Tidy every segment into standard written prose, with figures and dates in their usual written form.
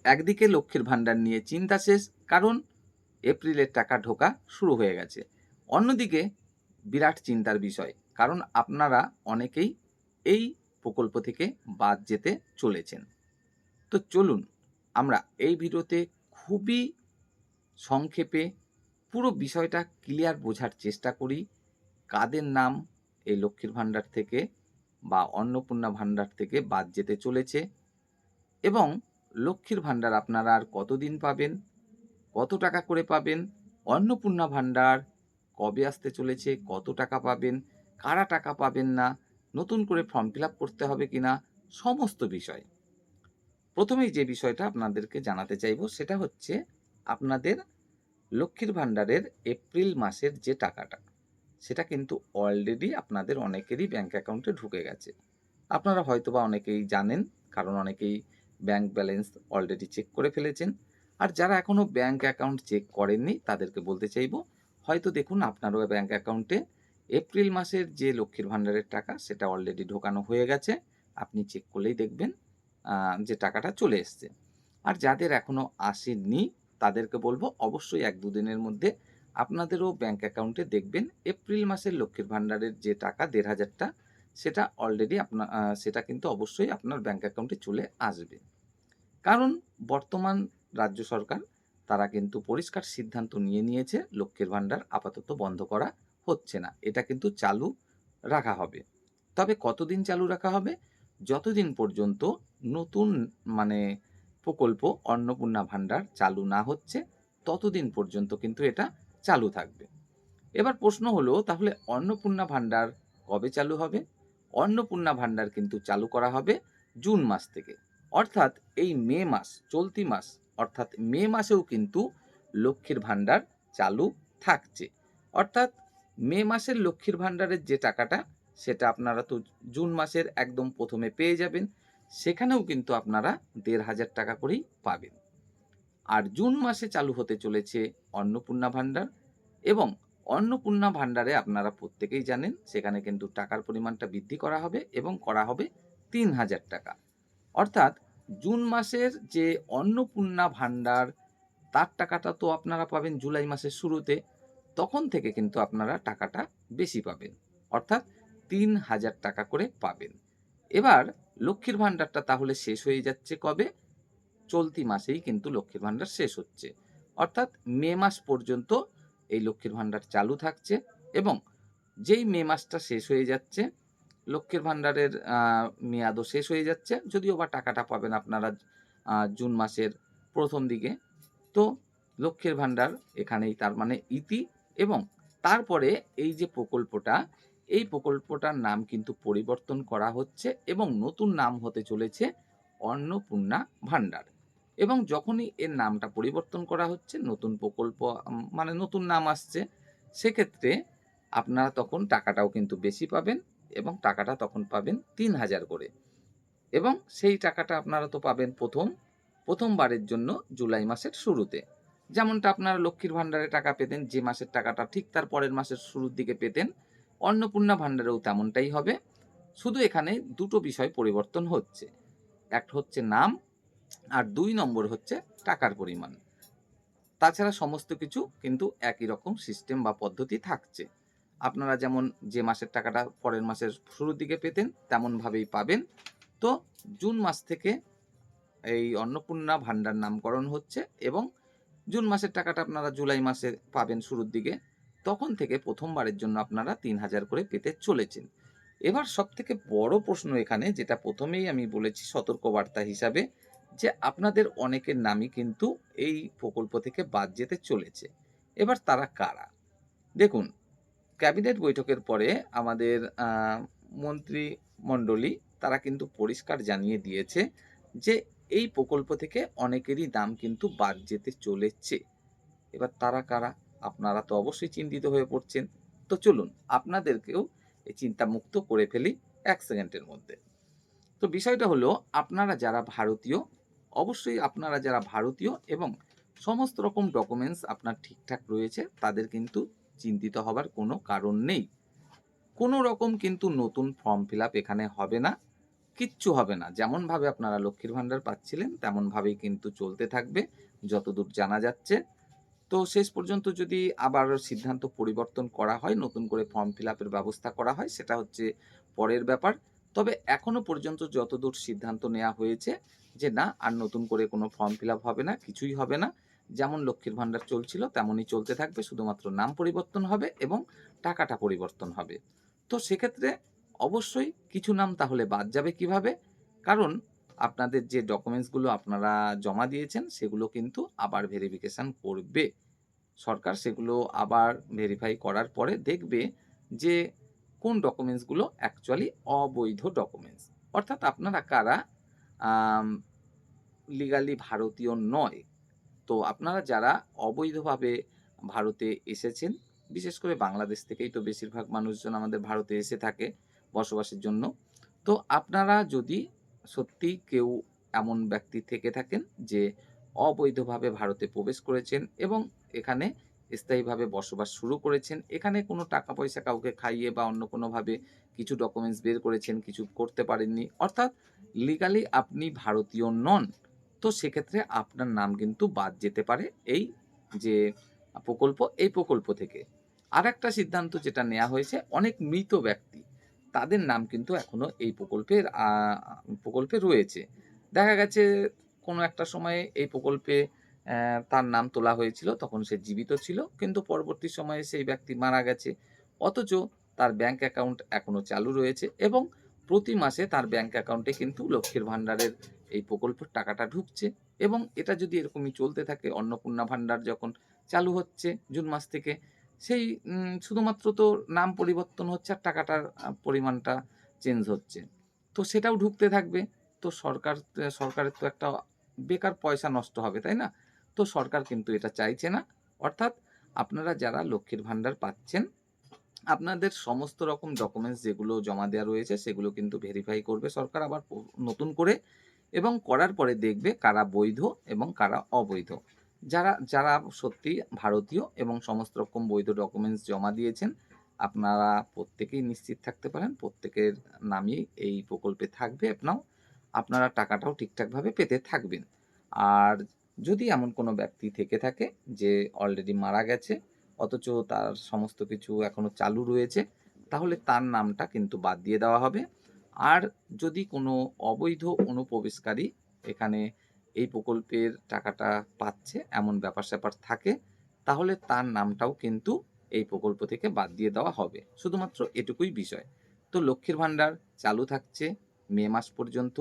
একদিকে লক্ষ্মীর ভাণ্ডার নিয়ে চিন্তা শেষ, কারণ এপ্রিলের টাকা ঢোকা শুরু হয়ে গেছে। অন্যদিকে বিরাট চিন্তার বিষয়, কারণ আপনারা অনেকেই এই প্রকল্প থেকে বাদ যেতে চলেছেন। তো চলুন আমরা এই ভিডিওতে খুবই সংক্ষেপে পুরো বিষয়টা ক্লিয়ার বোঝার চেষ্টা করি। কাদের নাম এই লক্ষ্মীর ভাণ্ডার থেকে বা অন্নপূর্ণা ভাণ্ডার থেকে বাদ যেতে চলেছে, এবং লক্ষ্মীর ভাণ্ডার আপনারা আর কতদিন পাবেন, কত টাকা করে পাবেন, অন্নপূর্ণা ভাণ্ডার কবে আসতে চলেছে, কত টাকা পাবেন, কারা টাকা পাবেন না, নতুন করে ফর্ম ফিল আপ করতে হবে কিনা, সমস্ত বিষয়। প্রথমেই যে বিষয়টা আপনাদেরকে জানাতে চাইব সেটা হচ্ছে আপনাদের লক্ষ্মীর ভাণ্ডারের এপ্রিল মাসের যে টাকাটা, সেটা কিন্তু অলরেডি আপনাদের অনেকেরই ব্যাঙ্ক অ্যাকাউন্টে ঢুকে গেছে। আপনারা হয়তোবা অনেকেই জানেন, কারণ অনেকেই ব্যাঙ্ক ব্যালেন্স অলরেডি চেক করে ফেলেছেন। আর যারা এখনও ব্যাঙ্ক অ্যাকাউন্ট চেক করেননি তাদেরকে বলতে চাইব, হয়তো দেখুন আপনারও ব্যাঙ্ক অ্যাকাউন্টে এপ্রিল মাসের যে লক্ষ্মীর ভাণ্ডারের টাকা সেটা অলরেডি ঢোকানো হয়ে গেছে। আপনি চেক করলেই দেখবেন যে টাকাটা চলে এসছে। আর যাদের এখনও আসেনি তাদেরকে বলবো অবশ্যই 1-2 দিনের মধ্যে আপনাদেরও ব্যাঙ্ক অ্যাকাউন্টে দেখবেন এপ্রিল মাসের লক্ষ্মীর ভাণ্ডারের যে টাকা ১,৫০০টা, সেটা অলরেডি সেটা কিন্তু অবশ্যই আপনার ব্যাঙ্ক অ্যাকাউন্টে চলে আসবে। কারণ বর্তমান রাজ্য সরকার তারা কিন্তু পরিষ্কার সিদ্ধান্ত নিয়ে নিয়েছে, লক্ষ্মীর ভাণ্ডার আপাতত বন্ধ করা হচ্ছে না, এটা কিন্তু চালু রাখা হবে। তবে কতদিন চালু রাখা হবে? যতদিন পর্যন্ত নতুন মানে প্রকল্প অন্নপূর্ণা ভাণ্ডার চালু না হচ্ছে, ততদিন পর্যন্ত কিন্তু এটা চালু থাকবে। এবার প্রশ্ন হলো, তাহলে অন্নপূর্ণা ভাণ্ডার কবে চালু হবে? অন্নপূর্ণা ভাণ্ডার কিন্তু চালু করা হবে জুন মাস থেকে। অর্থাৎ এই মে মাস, চলতি মাস, অর্থাৎ মে মাসেও কিন্তু লক্ষ্মীর ভাণ্ডার চালু থাকছে। অর্থাৎ মে মাসের লক্ষ্মীর ভাণ্ডারের যে টাকাটা, সেটা আপনারা তো জুন মাসের একদম প্রথমে পেয়ে যাবেন। সেখানেও কিন্তু আপনারা ১,৫০০ টাকা করেই পাবেন। আর জুন মাসে চালু হতে চলেছে অন্নপূর্ণা ভাণ্ডার, এবং অন্নপূর্ণা ভাণ্ডারে আপনারা প্রত্যেকেই জানেন সেখানে কিন্তু টাকার পরিমাণটা বৃদ্ধি করা হবে এবং করা হবে ৩,০০০ টাকা। অর্থাৎ জুন মাসের যে অন্নপূর্ণা ভাণ্ডার, তার টাকাটা তো আপনারা পাবেন জুলাই মাসের শুরুতে, তখন থেকে কিন্তু আপনারা টাকাটা বেশি পাবেন, অর্থাৎ ৩,০০০ টাকা করে পাবেন। এবার লক্ষ্মীর ভাণ্ডারটা তাহলে শেষ হয়ে যাচ্ছে কবে? চলতি মাসেই কিন্তু লক্ষ্মীর ভাণ্ডার শেষ হচ্ছে। অর্থাৎ মে মাস পর্যন্ত এই লক্ষ্মীর ভাণ্ডার চালু থাকছে, এবং যেই মে মাসটা শেষ হয়ে যাচ্ছে, লক্ষ্মীর ভাণ্ডারের মেয়াদও শেষ হয়ে যাচ্ছে। যদিও বা টাকাটা পাবেন আপনারা জুন মাসের প্রথম দিকে। তো লক্ষ্মীর ভাণ্ডার এখানেই তার মানে ইতি, এবং তারপরে এই যে প্রকল্পটা, এই প্রকল্পটার নাম কিন্তু পরিবর্তন করা হচ্ছে এবং নতুন নাম হতে চলেছে অন্নপূর্ণা ভাণ্ডার। এবং যখনই এর নামটা পরিবর্তন করা হচ্ছে, নতুন প্রকল্প মানে নতুন নাম আসছে, সেক্ষেত্রে আপনারা তখন টাকাটাও কিন্তু বেশি পাবেন, এবং টাকাটা তখন পাবেন ৩,০০০ করে। এবং সেই টাকাটা আপনারা তো পাবেন প্রথমবারের জন্য জুলাই মাসের শুরুতে। যেমনটা আপনারা লক্ষ্মীর ভাণ্ডারে টাকা পেতেন, যে মাসের টাকাটা ঠিক তার পরের মাসের শুরুর দিকে পেতেন, অন্নপূর্ণা ভাণ্ডারেও তেমনটাই হবে। শুধু এখানে দুটো বিষয় পরিবর্তন হচ্ছে, এক হচ্ছে নাম, আর ২ নম্বর হচ্ছে টাকার পরিমাণ। তাছাড়া সমস্ত কিছু কিন্তু একই রকম সিস্টেম বা পদ্ধতি থাকছে। আপনারা যেমন যে মাসের টাকাটা পরের মাসের শুরুর দিকে পেতেন তেমনভাবেই পাবেন। তো জুন মাস থেকে এই অন্নপূর্ণা ভাণ্ডার নামকরণ হচ্ছে, এবং জুন মাসের টাকাটা আপনারা জুলাই মাসে পাবেন শুরুর দিকে। তখন থেকে প্রথমবারের জন্য আপনারা ৩,০০০ করে পেতে চলেছেন। এবার সবথেকে বড় প্রশ্ন এখানে, যেটা প্রথমেই আমি বলেছি সতর্কবার্তা হিসাবে, যে আপনাদের অনেকের নামই কিন্তু এই প্রকল্প থেকে বাদ যেতে চলেছে। এবার তারা কারা? দেখুন, ক্যাবিনেট বৈঠকের পরে আমাদের মন্ত্রিমণ্ডলী তারা কিন্তু পরিষ্কার জানিয়ে দিয়েছে যে এই প্রকল্প থেকে অনেকেরই নাম কিন্তু বাদ যেতে চলেছে। এবার তারা কারা? আপনারা তো অবশ্যই চিন্তিত হয়ে পড়ছেন। তো চলুন আপনাদেরকেও এই চিন্তামুক্ত করে ফেলি ১ সেকেন্ডের মধ্যে। তো বিষয়টা হলো, আপনারা যারা ভারতীয়, অবশ্যই আপনারা যারা ভারতীয় এবং সমস্ত রকম ডকুমেন্টস আপনার ঠিকঠাক রয়েছে, তাদের কিন্তু চিন্তিত হবার কোনো কারণ নেই। কোনো রকম কিন্তু নতুন ফর্ম ফিল আপ এখানে হবে না। কিচ্ছু হবে না। যেমনভাবে আপনারা লক্ষ্মীর ভান্ডার পাচ্ছিলেন তেমনভাবেই কিন্তু চলতে থাকবে যতদূর জানা যাচ্ছে। তো শেষ পর্যন্ত যদি আবার সিদ্ধান্ত পরিবর্তন করা হয়, নতুন করে ফর্ম ফিল আপের ব্যবস্থা করা হয়, সেটা হচ্ছে পরের ব্যাপার। তবে এখনো পর্যন্ত যতদূর সিদ্ধান্ত নেওয়া হয়েছে যে না, আর নতুন করে কোনো ফর্ম ফিল আপ হবে না, কিছুই হবে না। যেমন লক্ষ্মীর ভান্ডার চলছিল তেমনই চলতে থাকবে। শুধুমাত্র নাম পরিবর্তন হবে এবং টাকাটা পরিবর্তন হবে। তো সেক্ষেত্রে অবশ্যই কিছু নাম তাহলে বাদ যাবে কিভাবে? কারণ আপনাদের যে ডকুমেন্টসগুলো আপনারা জমা দিয়েছেন সেগুলো কিন্তু আবার ভেরিফিকেশন করবে। সরকার সেগুলো আবার ভেরিফাই করার পরে দেখবে যে কোন ডকুমেন্টসগুলো অ্যাকচুয়ালি অবৈধ ডকুমেন্টস। অর্থাৎ আপনারা কারা আম লিগালি ভারতীয় নয়। তো আপনারা যারা অবৈধভাবে ভারতে এসেছেন, বিশেষ করে বাংলাদেশ থেকেই তো বেশিরভাগ মানুষজন আমাদের ভারতে এসে থাকে বসবাসের জন্য। তো আপনারা যদি সত্যিই কেউ এমন ব্যক্তি থেকে থাকেন যে অবৈধভাবে ভারতে প্রবেশ করেছেন এবং এখানে স্থায়ীভাবে বসবাস শুরু করেছেন, এখানে কোনো টাকা পয়সা কাউকে খাইয়ে বা অন্য কোনোভাবে কিছু ডকুমেন্টস বের করেছেন, কিছু করতে পারেননি, অর্থাৎ লিগালি আপনি ভারতীয় নন, তো সেক্ষেত্রে আপনার নাম কিন্তু বাদ যেতে পারে এই যে এই প্রকল্প থেকে। আরেকটা সিদ্ধান্ত যেটা নেয়া হয়েছে, অনেক মৃত ব্যক্তি, তাদের নাম কিন্তু এখনো এই প্রকল্পে রয়েছে। দেখা গেছে কোনো একটা সময়ে এই প্রকল্পে তার নাম তোলা হয়েছিল, তখন সে জীবিত ছিল। কিন্তু পরবর্তী সময়ে সেই ব্যক্তি মারা গেছে। অথচ তার ব্যাংক অ্যাকাউন্ট এখনো চালু রয়েছে এবং প্রতি মাসে তার ব্যাংক অ্যাকাউন্টে কিন্তু লক্ষ্মীর ভান্ডারের এই প্রকল্পের টাকাটা ঢুকছে এবং এটা যদি এরকমই চলতে থাকে, অন্নপূর্ণা ভান্ডার যখন চালু হচ্ছে জুন মাস থেকে, সেই শুধুমাত্র তো নাম পরিবর্তন হচ্ছে আর টাকাটার পরিমাণটা চেঞ্জ হচ্ছে। তো সেটাও ঢুকতে থাকবে। তো সরকারের তো একটা বেকার পয়সা নষ্ট হবে, তাই না? তো সরকার কিন্তু এটা চাইছে না। অর্থাৎ আপনারা যারা লক্ষ্মীর ভান্ডার পাচ্ছেন, আপনাদের সমস্ত রকম ডকুমেন্টস যেগুলো জমা দেওয়া রয়েছে সেগুলো কিন্তু ভেরিফাই করবে সরকার আবার নতুন করে, এবং করার পরে দেখবে কারা বৈধ এবং কারা অবৈধ। যারা যারা সত্যিই ভারতীয় এবং সমস্ত রকম বৈধ ডকুমেন্টস জমা দিয়েছেন, আপনারা প্রত্যেকেই নিশ্চিত থাকতে পারেন প্রত্যেকের নামই এই প্রকল্পে থাকবে। আপনারা টাকাটাও ঠিকঠাকভাবে পেতে থাকবেন। আর যদি এমন কোনো ব্যক্তি থেকে থাকে যে অলরেডি মারা গেছে অথচ তার সমস্ত কিছু এখনো চালু রয়েছে, তাহলে তার নামটা কিন্তু বাদ দিয়ে দেওয়া হবে। আর যদি কোনো অবৈধ অনুপ্রবেশকারী এখানে এই প্রকল্পের টাকাটা পাচ্ছে এমন ব্যাপার-স্যাপার থাকে, তাহলে তার নামটাও কিন্তু এই প্রকল্প থেকে বাদ দিয়ে দেওয়া হবে। শুধুমাত্র এটুকুই বিষয়। তো লক্ষ্মীর ভান্ডার চালু থাকছে মে মাস পর্যন্ত।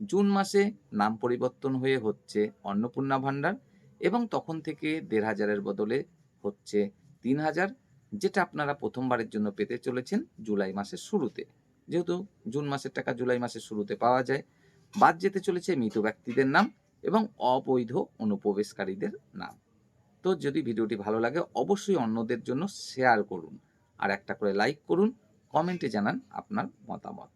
জুন মাসে নাম পরিবর্তন হয়ে হচ্ছে অন্নপূর্ণা ভান্ডার এবং তখন থেকে ১,৫০০ এর বদলে হচ্ছে ৩,০০০, যেটা আপনারা প্রথমবারের জন্য পেতে চলেছেন জুলাই মাসের শুরুতে। যেহেতু জুন মাসের টাকা জুলাই মাসের শুরুতে পাওয়া যায়। বাদ যেতে চলেছে মৃত ব্যক্তিদের নাম এবং অবৈধ অনুপ্রবেশকারীদের নাম। তো যদি ভিডিওটি ভালো লাগে অবশ্যই অন্যদের জন্য শেয়ার করুন। আর একটা করে লাইক করুন, কমেন্টে জানান আপনার মতামত।